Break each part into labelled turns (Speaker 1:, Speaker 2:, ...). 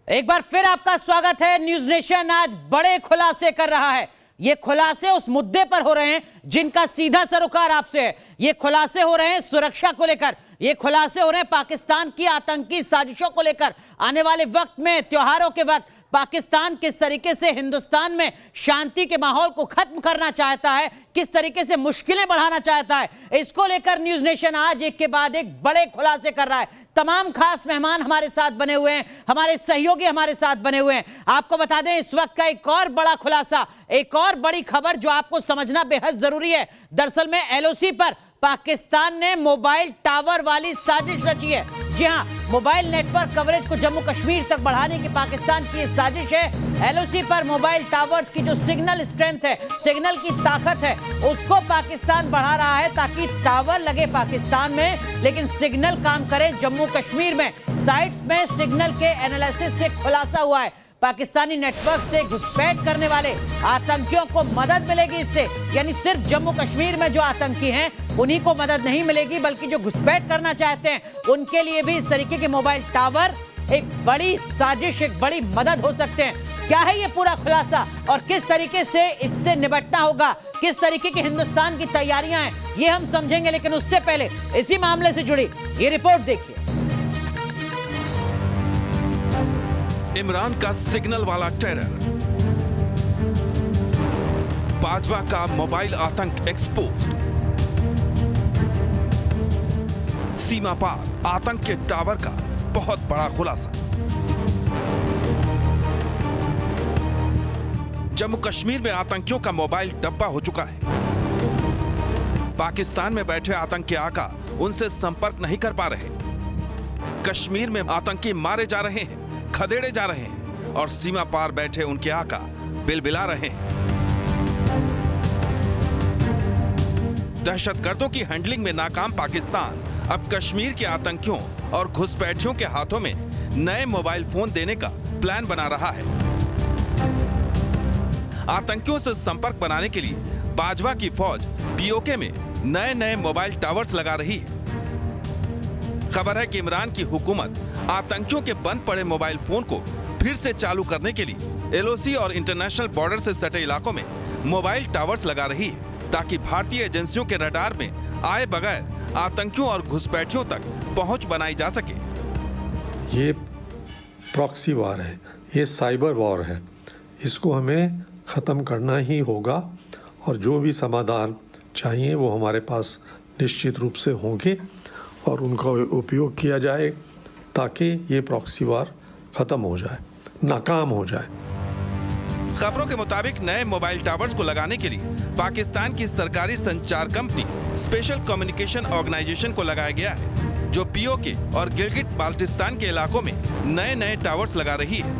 Speaker 1: एक बार फिर आपका स्वागत है। न्यूज नेशन आज बड़े खुलासे कर रहा है। ये खुलासे उस मुद्दे पर हो रहे हैं जिनका सीधा सरोकार आपसे है। ये खुलासे हो रहे हैं सुरक्षा को लेकर, ये खुलासे हो रहे हैं पाकिस्तान की आतंकी साजिशों को लेकर। आने वाले वक्त में, त्योहारों के वक्त, पाकिस्तान किस तरीके से हिंदुस्तान में शांति के माहौल को खत्म करना चाहता है, किस तरीके से मुश्किलें बढ़ाना चाहता है, इसको लेकर न्यूज नेशन आज एक के बाद एक बड़े खुलासे कर रहा है। तमाम खास मेहमान हमारे साथ बने हुए हैं, हमारे सहयोगी हमारे साथ बने हुए हैं। आपको बता दें इस वक्त का एक और बड़ा खुलासा, एक और बड़ी खबर जो आपको समझना बेहद जरूरी है। दरअसल में एलओसी पर पाकिस्तान ने मोबाइल टावर वाली साजिश रची है। जी हां, मोबाइल नेटवर्क कवरेज को जम्मू कश्मीर तक बढ़ाने की पाकिस्तान की साजिश है। एलओसी पर मोबाइल टावर्स की जो सिग्नल स्ट्रेंथ है, सिग्नल की ताकत है, उसको पाकिस्तान बढ़ा रहा है ताकि टावर लगे पाकिस्तान में लेकिन सिग्नल काम करे जम्मू कश्मीर में। साइट्स में सिग्नल के एनालिसिस से खुलासा हुआ है पाकिस्तानी नेटवर्क से घुसपैठ करने वाले आतंकियों को मदद मिलेगी इससे। यानी सिर्फ जम्मू कश्मीर में जो आतंकी हैं उन्हीं को मदद नहीं मिलेगी, बल्कि जो घुसपैठ करना चाहते हैं उनके लिए भी इस तरीके के मोबाइल टावर एक बड़ी साजिश, एक बड़ी मदद हो सकते हैं। क्या है ये पूरा खुलासा और किस तरीके से इससे निपटना होगा, किस तरीके की हिंदुस्तान की तैयारियां हैं, ये हम समझेंगे। लेकिन उससे पहले इसी मामले से जुड़ी ये रिपोर्ट देखिए।
Speaker 2: इमरान का सिग्नल वाला टेरर, बाजवा का मोबाइल आतंक एक्सपोज, सीमा पार आतंक के टावर का बहुत बड़ा खुलासा। जम्मू कश्मीर में आतंकियों का मोबाइल डब्बा हो चुका है। पाकिस्तान में बैठे आतंकी आका उनसे संपर्क नहीं कर पा रहे। कश्मीर में आतंकी मारे जा रहे हैं, खदेड़े जा रहे हैं और सीमा पार बैठे उनके आका बिलबिला रहे हैं। दहशतगर्दों की हैंडलिंग में नाकाम पाकिस्तान अब कश्मीर के आतंकियों और घुसपैठियों के हाथों में नए मोबाइल फोन देने का प्लान बना रहा है। आतंकियों से संपर्क बनाने के लिए बाजवा की फौज पीओके में नए नए मोबाइल टावर्स लगा रही है। खबर है कि इमरान की हुकूमत आतंकियों के बंद पड़े मोबाइल फोन को फिर से चालू करने के लिए एलओसी और इंटरनेशनल बॉर्डर से सटे इलाकों में मोबाइल टावर्स लगा रही है ताकि भारतीय एजेंसियों के रडार में आए बगैर आतंकियों और घुसपैठियों तक पहुंच बनाई जा सके।
Speaker 3: ये प्रॉक्सी वार है, ये साइबर वॉर है, इसको हमें खत्म करना ही होगा और जो भी समाधान चाहिए वो हमारे पास निश्चित रूप से होंगे और उनका उपयोग किया जाए ताकि ये प्रॉक्सी वार खत्म हो जाए, नाकाम हो जाए।
Speaker 2: खबरों के मुताबिक नए मोबाइल टावर्स को लगाने के लिए पाकिस्तान की सरकारी संचार कंपनी स्पेशल कम्युनिकेशन ऑर्गेनाइजेशन को लगाया गया है, जो पीओके और गिलगिट बाल्टिस्तान के इलाकों में नए नए टावर्स लगा रही है।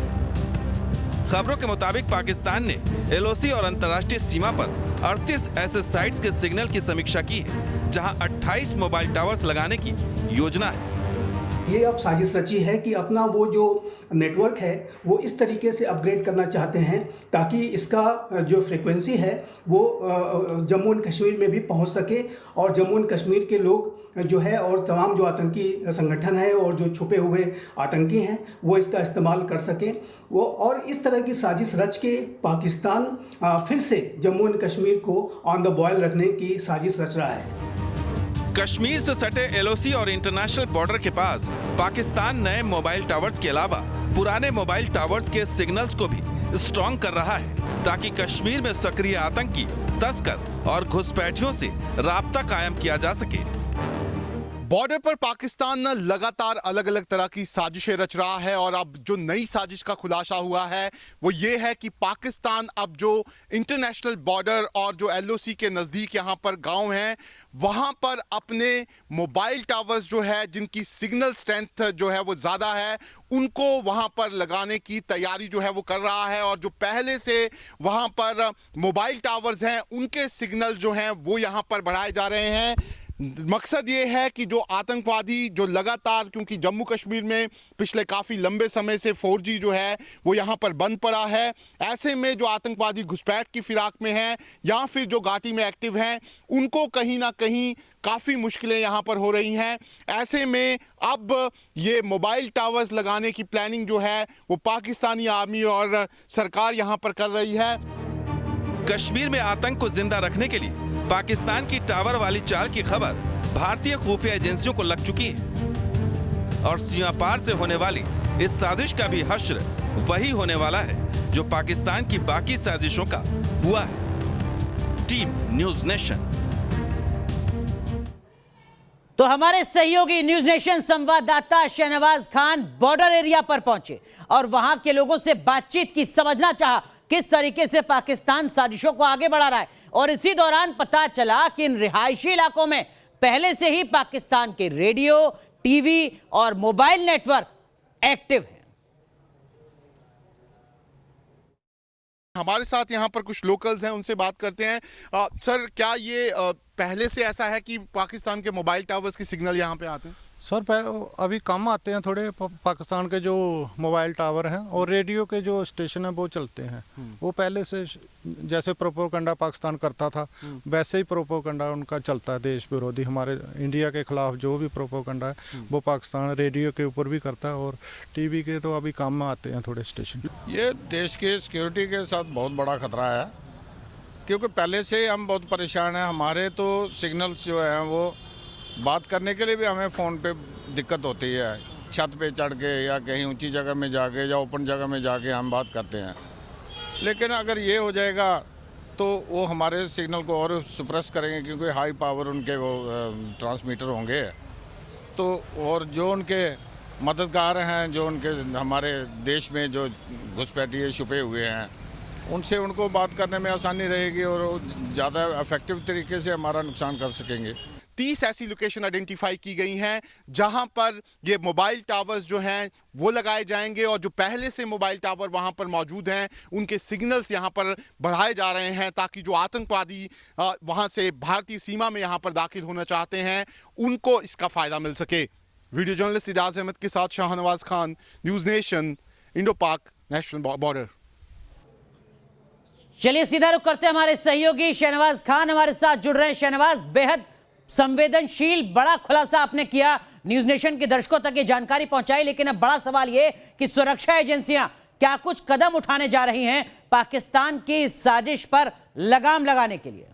Speaker 2: खबरों के मुताबिक पाकिस्तान ने एलओसी और अंतर्राष्ट्रीय सीमा पर 38 ऐसे साइट्स के सिग्नल की समीक्षा की है, जहां 28 मोबाइल टावर्स लगाने की योजना है।
Speaker 4: ये अब साजिश रची है कि अपना वो जो नेटवर्क है वो इस तरीके से अपग्रेड करना चाहते हैं ताकि इसका जो फ्रीक्वेंसी है वो जम्मू एंड कश्मीर में भी पहुंच सके और जम्मू एंड कश्मीर के लोग जो है और तमाम जो आतंकी संगठन है और जो छुपे हुए आतंकी हैं वो इसका इस्तेमाल कर सकें। वो और इस तरह की साजिश रच के पाकिस्तान फिर से जम्मू एंड कश्मीर को ऑन द बॉयल रखने की साजिश रच रहा है।
Speaker 2: कश्मीर से सटे एलओसी और इंटरनेशनल बॉर्डर के पास पाकिस्तान नए मोबाइल टावर्स के अलावा पुराने मोबाइल टावर्स के सिग्नल्स को भी स्ट्रॉन्ग कर रहा है ताकि कश्मीर में सक्रिय आतंकी, तस्कर और घुसपैठियों से राब्ता कायम किया जा सके।
Speaker 5: बॉर्डर पर पाकिस्तान लगातार अलग अलग तरह की साजिशें रच रहा है और अब जो नई साजिश का खुलासा हुआ है वो ये है कि पाकिस्तान अब जो इंटरनेशनल बॉर्डर और जो एलओसी के नज़दीक यहाँ पर गांव हैं वहाँ पर अपने मोबाइल टावर्स जो है जिनकी सिग्नल स्ट्रेंथ जो है वो ज़्यादा है उनको वहाँ पर लगाने की तैयारी जो है वो कर रहा है और जो पहले से वहाँ पर मोबाइल टावर्स हैं उनके सिग्नल जो हैं वो यहाँ पर बढ़ाए जा रहे हैं। मकसद ये है कि जो आतंकवादी जो लगातार, क्योंकि जम्मू कश्मीर में पिछले काफ़ी लंबे समय से 4G जो है वो यहाँ पर बंद पड़ा है, ऐसे में जो आतंकवादी घुसपैठ की फिराक में हैं या फिर जो घाटी में एक्टिव हैं, उनको कहीं ना कहीं काफ़ी मुश्किलें यहाँ पर हो रही हैं। ऐसे में अब ये मोबाइल टावर्स लगाने की प्लानिंग जो है वो पाकिस्तानी आर्मी और सरकार यहाँ पर कर रही है।
Speaker 2: कश्मीर में आतंक को जिंदा रखने के लिए पाकिस्तान की टावर वाली चाल की खबर भारतीय खुफिया एजेंसियों को लग चुकी है और सीमा पार से होने वाली इस साजिश का भी हश्र वही होने वाला है जो पाकिस्तान की बाकी साजिशों का हुआ है। Team news nation.
Speaker 1: तो हमारे सहयोगी न्यूज नेशन संवाददाता शहनवाज खान बॉर्डर एरिया पर पहुंचे और वहां के लोगों से बातचीत की, समझना चाहा किस तरीके से पाकिस्तान साजिशों को आगे बढ़ा रहा है। और इसी दौरान पता चला कि इन रिहायशी इलाकों में पहले से ही पाकिस्तान के रेडियो, टीवी और मोबाइल नेटवर्क एक्टिव हैं।
Speaker 5: हमारे साथ यहाँ पर कुछ लोकल्स हैं, उनसे बात करते हैं। सर, क्या ये पहले से ऐसा है कि पाकिस्तान के मोबाइल टावर्स के सिग्नल यहाँ पे आते हैं?
Speaker 6: सर अभी कम आते हैं थोड़े, पाकिस्तान के जो मोबाइल टावर हैं और रेडियो के जो स्टेशन हैं वो चलते हैं। वो पहले से जैसे प्रोपोगंडा पाकिस्तान करता था वैसे ही प्रोपोगंडा उनका चलता है, देश विरोधी, हमारे इंडिया के खिलाफ जो भी प्रोपोगंडा है वो पाकिस्तान रेडियो के ऊपर भी करता है और टीवी के तो अभी कम आते हैं थोड़े स्टेशन।
Speaker 7: ये देश की सिक्योरिटी के साथ बहुत बड़ा खतरा है, क्योंकि पहले से हम बहुत परेशान हैं। हमारे तो सिग्नल्स जो हैं वो बात करने के लिए भी हमें फ़ोन पे दिक्कत होती है, छत पे चढ़ के या कहीं ऊंची जगह में जाके या ओपन जगह में जाके हम बात करते हैं। लेकिन अगर ये हो जाएगा तो वो हमारे सिग्नल को और सुप्रेस करेंगे, क्योंकि हाई पावर उनके वो ट्रांसमीटर होंगे। तो और जो उनके मददगार हैं, जो उनके हमारे देश में जो घुसपैठिए छुपे हुए हैं, उनसे उनको बात करने में आसानी रहेगी और ज़्यादा इफेक्टिव तरीके से हमारा नुकसान कर सकेंगे।
Speaker 5: 30 ऐसी लोकेशन आइडेंटिफाई की गई हैं जहां पर ये मोबाइल टावर्स जो हैं वो लगाए जाएंगे और जो पहले से मोबाइल टावर वहां पर मौजूद हैं उनके सिग्नल्स यहां पर बढ़ाए जा रहे हैं, ताकि जो आतंकवादी वहां से भारतीय सीमा में यहां पर दाखिल होना चाहते हैं उनको इसका फ़ायदा मिल सके। वीडियो जर्नलिस्ट इजाज अहमद के साथ Shahnawaz Khan, news nation, Indo पाक नेशनल बॉर्डर।
Speaker 1: चलिए सीधा रुख करते हैं, हमारे सहयोगी शहनवाज खान हमारे साथ जुड़ रहे हैं। शहनवाज, बेहद संवेदनशील बड़ा खुलासा आपने किया, न्यूज नेशन के दर्शकों तक ये जानकारी पहुंचाई, लेकिन अब बड़ा सवाल ये कि सुरक्षा एजेंसियां क्या कुछ कदम उठाने जा रही हैं पाकिस्तान की इस साजिश पर लगाम लगाने के लिए?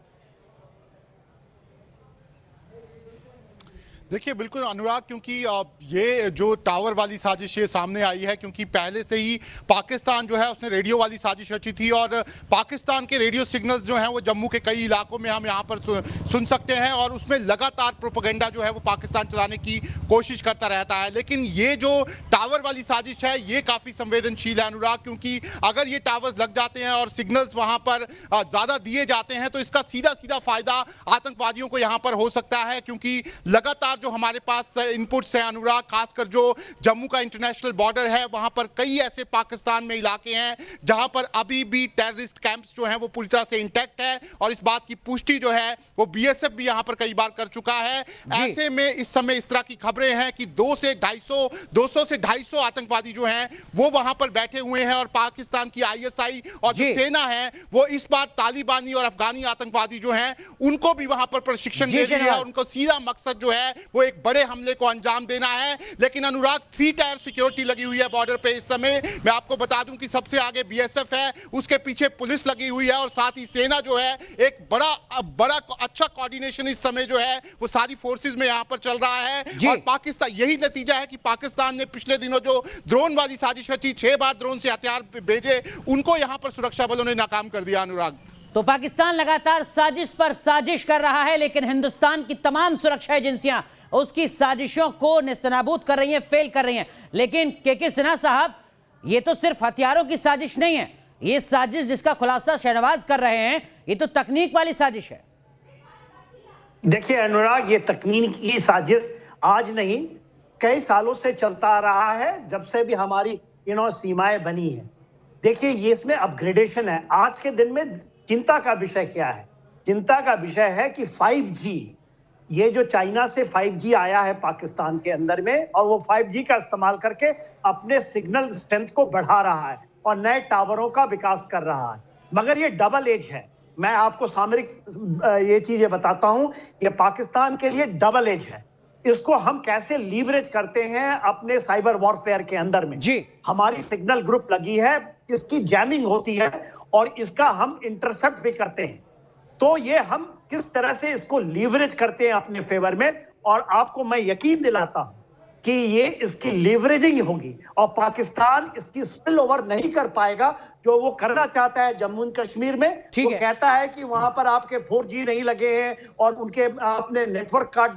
Speaker 5: देखिए बिल्कुल अनुराग, क्योंकि ये जो टावर वाली साजिश ये सामने आई है क्योंकि पहले से ही पाकिस्तान जो है उसने रेडियो वाली साजिश रची थी और पाकिस्तान के रेडियो सिग्नल्स जो हैं वो जम्मू के कई इलाकों में हम यहाँ पर सुन सकते हैं और उसमें लगातार प्रोपेगेंडा जो है वो पाकिस्तान चलाने की कोशिश करता रहता है। लेकिन ये जो टावर वाली साजिश है ये काफ़ी संवेदनशील है अनुराग, क्योंकि अगर ये टावर्स लग जाते हैं और सिग्नल्स वहाँ पर ज़्यादा दिए जाते हैं तो इसका सीधा सीधा फ़ायदा आतंकवादियों को यहाँ पर हो सकता है, क्योंकि लगातार जो हमारे पास इनपुट्स हैं अनुराग, खासकर जो जम्मू का इंटरनेशनल बॉर्डर है वहां पर कई ऐसे पाकिस्तान में इलाके हैं जहां पर अभी भी टेररिस्ट कैंप्स जो हैं वो पूरी तरह से इंटैक्ट है और इस बात की पुष्टि जो है वो बीएसएफ भी यहां पर कई बार कर चुका है। ऐसे में इस समय इस तरह की खबरें हैं कि 200 से 250 आतंकवादी जो हैं वो वहां पर बैठे हुए हैं और पाकिस्तान की आईएसआई और जो सेना है वो इस बार तालिबानी और अफगानी आतंकवादी जो हैं उनको भी वहां पर प्रशिक्षण दे रही है और उनको सीधा मकसद जो है वो एक बड़े हमले को अंजाम देना है। लेकिन अनुराग 3 टायर सिक्योरिटी लगी हुई है बॉर्डर पे इस समय। मैं आपको बता दूं कि सबसे आगे बीएसएफ है, उसके पीछे पुलिस लगी हुई है और साथ ही सेना जो है एक बड़ा अच्छा कोऑर्डिनेशन इस समय जो है वो सारी फोर्सेस में यहां पर चल रहा है। और पाकिस्तान, यही नतीजा है कि पाकिस्तान ने पिछले दिनों जो ड्रोन वाली साजिश रची, 6 बार ड्रोन से हथियार भेजे, उनको यहां पर सुरक्षा बलों ने नाकाम कर दिया अनुराग।
Speaker 1: तो पाकिस्तान लगातार साजिश पर साजिश कर रहा है, लेकिन हिंदुस्तान की तमाम सुरक्षा एजेंसियां उसकी साजिशों को नेस्तनाबूद कर रही हैं, फेल कर रही हैं। लेकिन के सिन्हा साहब, ये तो सिर्फ हथियारों की साजिश नहीं है, ये साजिश जिसका खुलासा शहनवाज कर रहे हैं ये तो तकनीक वाली साजिश है।
Speaker 8: देखिए अनुराग, ये तकनीकी साजिश आज नहीं कई सालों से चलता आ रहा है, जब से भी हमारी सीमाएं बनी है। देखिए ये इसमें अपग्रेडेशन है। आज के दिन में चिंता का विषय क्या है? चिंता का विषय है कि 5G ये जो चाइना से 5G आया है पाकिस्तान के अंदर में, और वो 5G का इस्तेमाल करके अपने सिग्नल स्ट्रेंथ को बढ़ा रहा है और नए टावरों का विकास कर रहा है। मगर ये डबल एज है। मैं आपको सामरिक ये चीजें बताता हूं, ये पाकिस्तान के लिए डबल एज है। इसको हम कैसे लीवरेज करते हैं अपने साइबर वॉरफेयर के अंदर में।
Speaker 1: जी,
Speaker 8: हमारी सिग्नल ग्रुप लगी है, इसकी जैमिंग होती है और इसका हम इंटरसेप्ट भी करते हैं। तो ये हम किस तरह से इसको लीवरेज करते हैं अपने फेवर में, और आपको मैं यकीन दिलाता हूं कि ये इसकी लीवरेजिंग होगी और पाकिस्तान इसकी स्पिल ओवर नहीं कर पाएगा। जो वो करना चाहता है जम्मू एंड कश्मीर में, वो कहता है कि वहां पर आपके 4G नहीं लगे हैं और उनके आपने नेटवर्क कार्ड,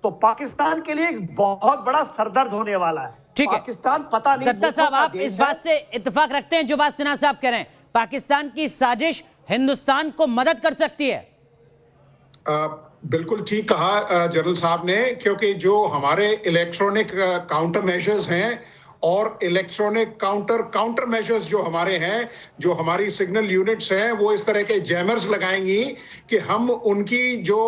Speaker 8: तो पाकिस्तान के लिए एक बहुत बड़ा सरदर्द होने वाला है।
Speaker 1: ठीक है,
Speaker 8: पाकिस्तान पता नहीं।
Speaker 1: दत्ता साहब, आप इस बात से इत्तेफाक रखते हैं जो बात सिन्हा साहब कह रहे हैं, पाकिस्तान की साजिश हिंदुस्तान को मदद कर सकती है?
Speaker 9: बिल्कुल ठीक कहा जनरल साहब ने, क्योंकि जो हमारे इलेक्ट्रॉनिक काउंटर मेजर्स हैं और इलेक्ट्रॉनिक काउंटर मेजर्स जो हमारे हैं, जो हमारी सिग्नल यूनिट्स हैं, वो इस तरह के जैमर्स लगाएंगी कि हम उनकी जो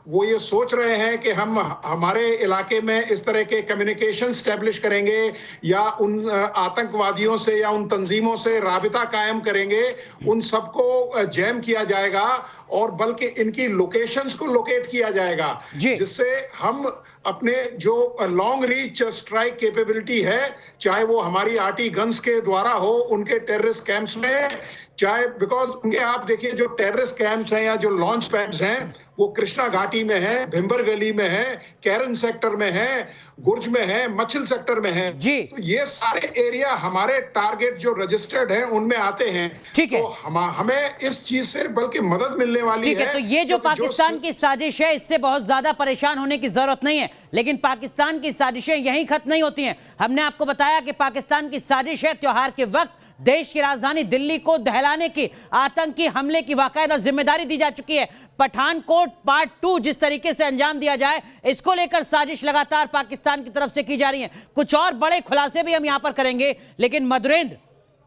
Speaker 9: वो ये सोच रहे हैं कि हम हमारे इलाके में इस तरह के कम्युनिकेशन स्टैब्लिश करेंगे या उन आतंकवादियों से या उन तंजीमों से राबिता कायम करेंगे, उन सबको जैम किया जाएगा और बल्कि इनकी लोकेशंस को लोकेट किया जाएगा, जिससे हम अपने जो लॉन्ग रीच स्ट्राइक कैपेबिलिटी है, चाहे वो हमारी आरटी गन्स के द्वारा हो उनके टेररिस्ट कैंप्स में, चाहे बिकॉज उनके आप देखिए जो टेररिस्ट कैंप्स हैं या जो लॉन्च पैड्स हैं वो कृष्णा घाटी में है, भिंबर गली में है, कैरन सेक्टर में है, गुर्ज में है, मछिल सेक्टर में है।
Speaker 1: जी,
Speaker 9: तो ये सारे एरिया हमारे टारगेट जो रजिस्टर्ड हैं उनमें आते हैं।
Speaker 1: ठीक है,
Speaker 9: तो हमें इस चीज से बल्कि मदद मिलने वाली है।
Speaker 1: तो ये जो पाकिस्तान की साजिश है, इससे बहुत ज्यादा परेशान होने की जरूरत नहीं है। लेकिन पाकिस्तान की साजिशें यहीं खत्म नहीं होती हैं। हमने आपको बताया कि पाकिस्तान की साजिश है त्योहार के वक्त देश की राजधानी दिल्ली को दहलाने की, आतंकी हमले की बाकायदा जिम्मेदारी दी जा चुकी है। पठानकोट पार्ट 2 जिस तरीके से अंजाम दिया जाए, इसको लेकर साजिश लगातार पाकिस्तान की तरफ से की जा रही है। कुछ और बड़े खुलासे भी हम यहां पर करेंगे, लेकिन मधुरेंद्र,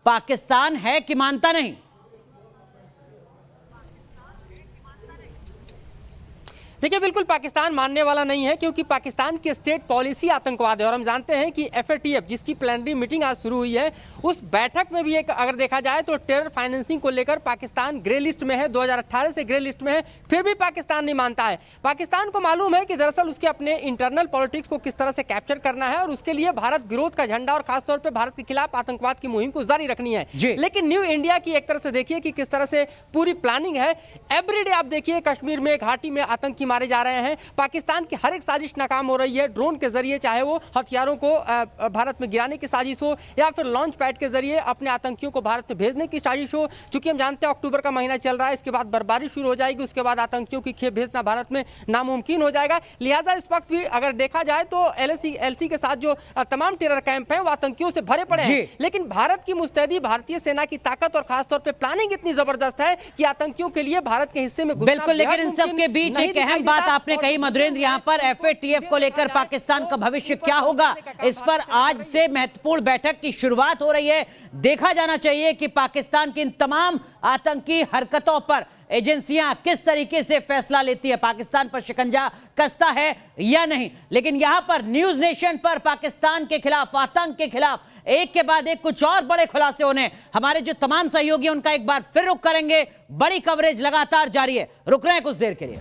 Speaker 1: पाकिस्तान है कि मानता नहीं?
Speaker 10: देखिए, बिल्कुल पाकिस्तान मानने वाला नहीं है, क्योंकि पाकिस्तान की स्टेट पॉलिसी आतंकवाद है। और हम जानते हैं कि FATF जिसकी प्लेनरी मीटिंग आज शुरू हुई है, उस बैठक में भी एक अगर देखा जाए तो टेरर फाइनेंसिंग को लेकर पाकिस्तान ग्रे लिस्ट में है, 2018 से ग्रे लिस्ट में है, फिर भी पाकिस्तान नहीं मानता है। पाकिस्तान को मालूम है कि दरअसल उसके अपने इंटरनल पॉलिटिक्स को किस तरह से कैप्चर करना है और उसके लिए भारत विरोध का झंडा और खासतौर पर भारत के खिलाफ आतंकवाद की मुहिम को जारी रखनी है। लेकिन न्यू इंडिया की एक तरह से देखिए कि किस तरह से पूरी प्लानिंग है। एवरीडे आप देखिए कश्मीर में, घाटी में आतंकी मारे जा रहे हैं। पाकिस्तान की हर एक साजिश नाकाम हो रही है, ड्रोन के जरिए, चाहे वो हथियारों को भारत में गिराने की साजिश हो या फिर लॉन्च पैड के जरिए अपने आतंकियों को भारत में भेजने की साजिश हो। चूंकि हम जानते हैं अक्टूबर का महीना चल रहा है, इसके बाद बर्फबारी शुरू हो जाएगी, उसके बाद आतंकियों की खेप भेजना भारत में नामुमकिन हो जाएगा। लिहाजा इस वक्त भी अगर देखा जाए तो LAC के साथ जो तमाम टेरर कैंप हैं वो आतंकियों से भरे पड़े हैं। लेकिन भारत की मुस्तैदी, भारतीय सेना की ताकत और खासतौर पर प्लानिंग इतनी जबरदस्त है कि आतंकियों के लिए भारत के हिस्से में
Speaker 1: बिल्कुल। लेकिन इन सब के बीच एक अहम बात आपने कही मधुरेंद्र, यहां पर FATF को लेकर पाकिस्तान का भविष्य क्या होगा, इस पर आज से महत्वपूर्ण बैठक की शुरुआत हो रही है। देखा जाना चाहिए कि पाकिस्तान की इन तमाम आतंकी हरकतों पर एजेंसियां किस तरीके से फैसला लेती है, पाकिस्तान पर शिकंजा कसता है या नहीं। लेकिन यहां पर न्यूज नेशन पर पाकिस्तान के खिलाफ, आतंक के खिलाफ एक के बाद एक कुछ और बड़े खुलासे होने, हमारे जो तमाम सहयोगी हैं उनका एक बार फिर रुख करेंगे। बड़ी कवरेज लगातार जारी है, रुक रहे हैं कुछ देर के लिए।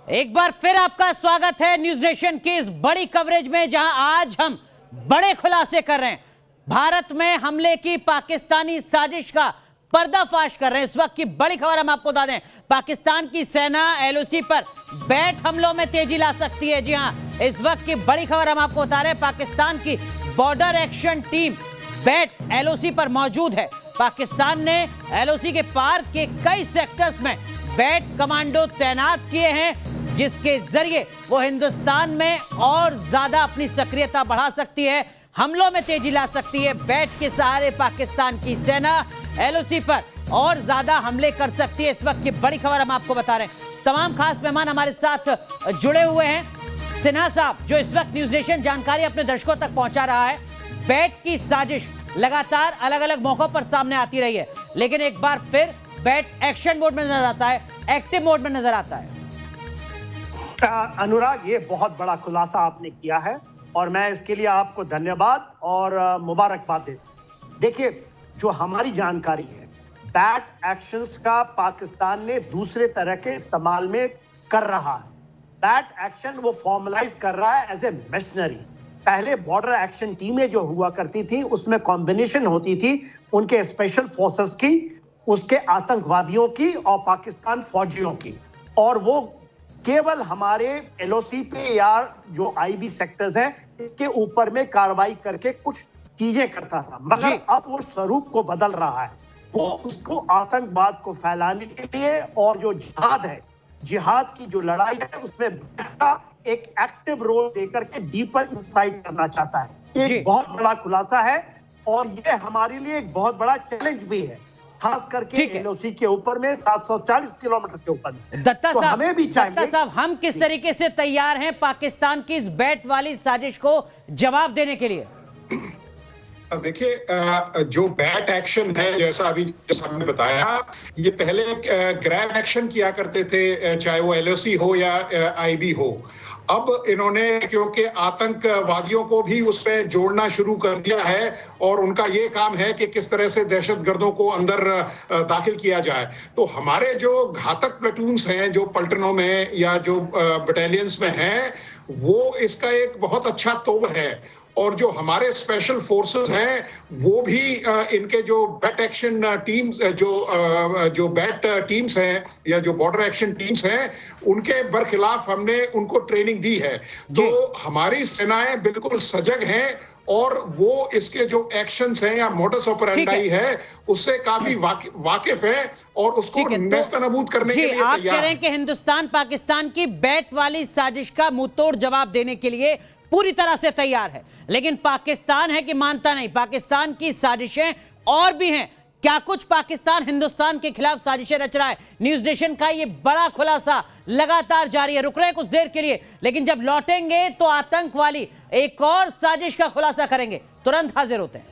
Speaker 1: एक बार फिर आपका स्वागत है न्यूज नेशन की इस बड़ी कवरेज में, जहां आज हम बड़े खुलासे कर रहे हैं। भारत में हमले की पाकिस्तानी साजिश का पर्दाफाश कर रहे हैं। इस वक्त की बड़ी खबर हम आपको बता दें, पाकिस्तान की सेना LOC पर बैट हमलों में तेजी ला सकती है। जी हां, इस वक्त की बड़ी खबर हम आपको बता रहे हैं, पाकिस्तान की border action team bat LOC पर मौजूद है। पाकिस्तान ने LOC के पार के कई सेक्टर्स में बैट कमांडो तैनात किए हैं, जिसके जरिए वो हिंदुस्तान में और ज्यादा अपनी सक्रियता बढ़ा सकती है, हमलों में तेजी ला सकती है। बैट के सहारे पाकिस्तान की सेना LOC पर और ज्यादा हमले कर सकती है। इस वक्त की बड़ी खबर हम आपको बता रहे हैं। तमाम खास मेहमान हमारे साथ जुड़े हुए हैं। सिन्हा साहब, जो इस वक्त न्यूज नेशन जानकारी अपने दर्शकों तक पहुंचा रहा है, बैट की साजिश लगातार अलग अलग मौकों पर सामने आती रही है, लेकिन एक बार फिर बैट एक्शन मोड में नजर आता है, एक्टिव मोड में नजर आता है।
Speaker 8: अनुराग, ये बहुत बड़ा खुलासा आपने किया है और मैं इसके लिए आपको धन्यवाद और मुबारकबाद देता हूं। देखिए, जो हमारी जानकारी है, बैट एक्शंस का पाकिस्तान ने दूसरे तरह के इस्तेमाल में कर रहा है। बैट एक्शन वो फॉर्मलाइज कर रहा है एज ए मिशनरी। पहले बॉर्डर एक्शन टीमें जो हुआ करती थी, उसमें कॉम्बिनेशन होती थी उनके स्पेशल फोर्सेस की, उसके आतंकवादियों की और पाकिस्तान फौजियों की, और वो केवल हमारे एलओसी पे या जो आईबी सेक्टर्स हैं इसके ऊपर में कार्रवाई करके कुछ चीजें करता था। मगर अब वो स्वरूप को बदल रहा है। वो उसको आतंकवाद को फैलाने के लिए और जो जिहाद है, जिहाद की जो लड़ाई है, उसमें एक एक्टिव रोल देकर के डीपर इंसाइट करना चाहता है। एक बहुत बड़ा खुलासा है और ये हमारे लिए एक बहुत बड़ा चैलेंज भी है, खास करके एलओसी के ऊपर में 740 किलोमीटर के ऊपर में।
Speaker 1: दत्ता
Speaker 8: तो
Speaker 1: साहब,
Speaker 8: हमें भी चाहिए,
Speaker 1: दत्ता साहब, हम किस तरीके से तैयार हैं पाकिस्तान की इस बैट वाली साजिश को जवाब देने के लिए?
Speaker 9: देखिए, जो बैट एक्शन है, जैसा अभी हमने बताया, ये पहले ग्रैब एक्शन किया करते थे, चाहे वो एलओसी हो या आईबी हो। अब इन्होंने क्योंकि आतंकवादियों को भी उसमें जोड़ना शुरू कर दिया है और उनका ये काम है कि किस तरह से दहशतगर्दों को अंदर दाखिल किया जाए, तो हमारे जो घातक प्लेटून्स हैं जो पलटनों में या जो बटालियंस में हैं, वो इसका एक बहुत अच्छा तोड़ है। और जो हमारे स्पेशल फोर्सेस हैं वो भी इनके जो बैट एक्शन टीम्स, जो बैट टीम्स हैं या जो बॉर्डर एक्शन टीम्स हैं, उनके बरखिलाफ हमने उनको ट्रेनिंग दी है। तो हमारी सेनाएं बिल्कुल सजग हैं और वो इसके जो एक्शंस हैं या मोडस ऑपरेंडी है उससे काफी वाकिफ है और उसको नेस्तनाबूद करने के लिए
Speaker 1: आप
Speaker 9: तैयार
Speaker 1: कह रहे हैं कि हिंदुस्तान पाकिस्तान की बैट वाली साजिश का मुंहतोड़ जवाब देने के लिए पूरी तरह से तैयार है, लेकिन पाकिस्तान है कि मानता नहीं। पाकिस्तान की साजिशें और भी हैं। क्या कुछ पाकिस्तान हिंदुस्तान के खिलाफ साजिशें रच रहा है? न्यूज नेशन का ये बड़ा खुलासा लगातार जारी है। रुक रहे हैं कुछ देर के लिए, लेकिन जब लौटेंगे तो आतंक वाली एक और साजिश का खुलासा करेंगे। तुरंत हाजिर होते हैं।